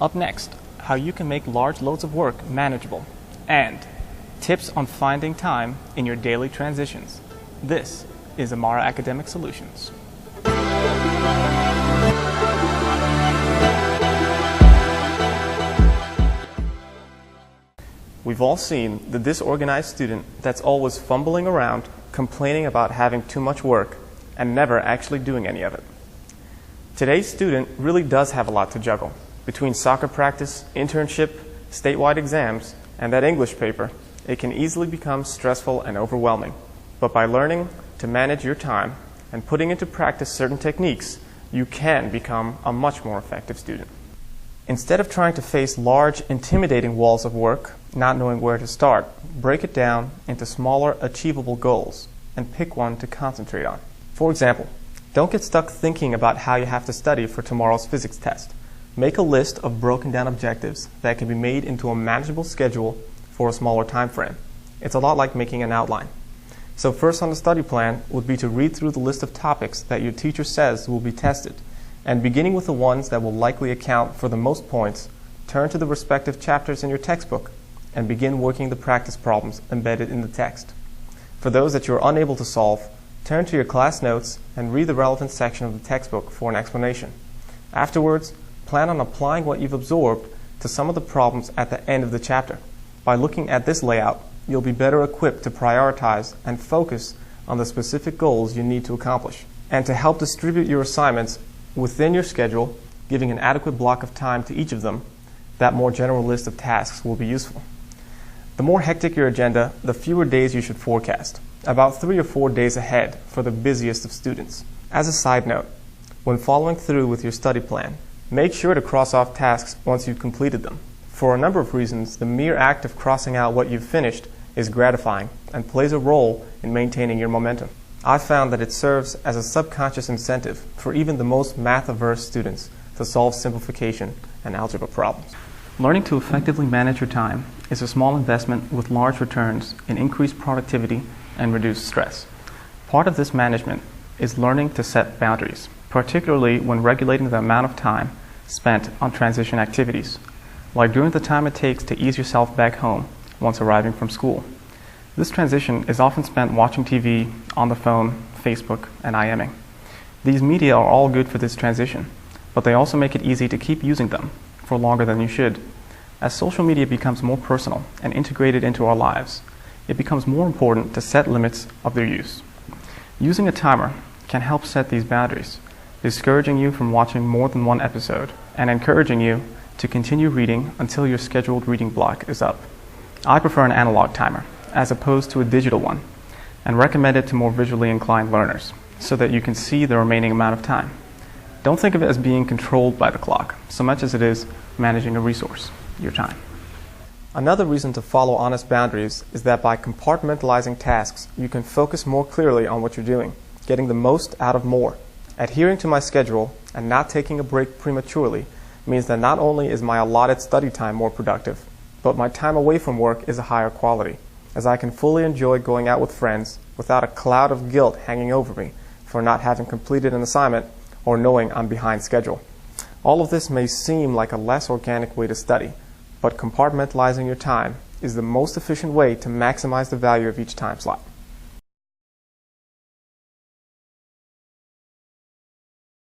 Up next, how you can make large loads of work manageable, and tips on finding time in your daily transitions. This is Emara Academic Solutions. We've all seen the disorganized student that's always fumbling around, complaining about having too much work, and never actually doing any of it. Today's student really does have a lot to juggle. Between soccer practice, internship, statewide exams, and that English paper, it can easily become stressful and overwhelming. But by learning to manage your time and putting into practice certain techniques, you can become a much more effective student. Instead of trying to face large, intimidating walls of work, not knowing where to start, break it down into smaller, achievable goals and pick one to concentrate on. For example, don't get stuck thinking about how you have to study for tomorrow's physics test. Make a list of broken down objectives that can be made into a manageable schedule for a smaller time frame. It's a lot like making an outline. So first on the study plan would be to read through the list of topics that your teacher says will be tested, and beginning with the ones that will likely account for the most points, turn to the respective chapters in your textbook and begin working the practice problems embedded in the text. For those that you are unable to solve, turn to your class notes and read the relevant section of the textbook for an explanation. Afterwards, plan on applying what you've absorbed to some of the problems at the end of the chapter. By looking at this layout, you'll be better equipped to prioritize and focus on the specific goals you need to accomplish. And to help distribute your assignments within your schedule, giving an adequate block of time to each of them, that more general list of tasks will be useful. The more hectic your agenda, the fewer days you should forecast, about 3 or 4 days ahead for the busiest of students. As a side note, when following through with your study plan, make sure to cross off tasks once you've completed them. For a number of reasons, the mere act of crossing out what you've finished is gratifying and plays a role in maintaining your momentum. I've found that it serves as a subconscious incentive for even the most math-averse students to solve simplification and algebra problems. Learning to effectively manage your time is a small investment with large returns in increased productivity and reduced stress. Part of this management is learning to set boundaries, particularly when regulating the amount of time spent on transition activities, like during the time it takes to ease yourself back home once arriving from school. This transition is often spent watching TV, on the phone, Facebook, and IMing. These media are all good for this transition, but they also make it easy to keep using them for longer than you should. As social media becomes more personal and integrated into our lives, it becomes more important to set limits of their use. Using a timer can help set these boundaries, discouraging you from watching more than one episode and encouraging you to continue reading until your scheduled reading block is up. I prefer an analog timer as opposed to a digital one, and recommend it to more visually inclined learners so that you can see the remaining amount of time. Don't think of it as being controlled by the clock so much as it is managing a resource, your time. Another reason to follow honest boundaries is that by compartmentalizing tasks, you can focus more clearly on what you're doing, getting the most out of more. Adhering to my schedule and not taking a break prematurely means that not only is my allotted study time more productive, but my time away from work is a higher quality, as I can fully enjoy going out with friends without a cloud of guilt hanging over me for not having completed an assignment or knowing I'm behind schedule. All of this may seem like a less organic way to study, but compartmentalizing your time is the most efficient way to maximize the value of each time slot.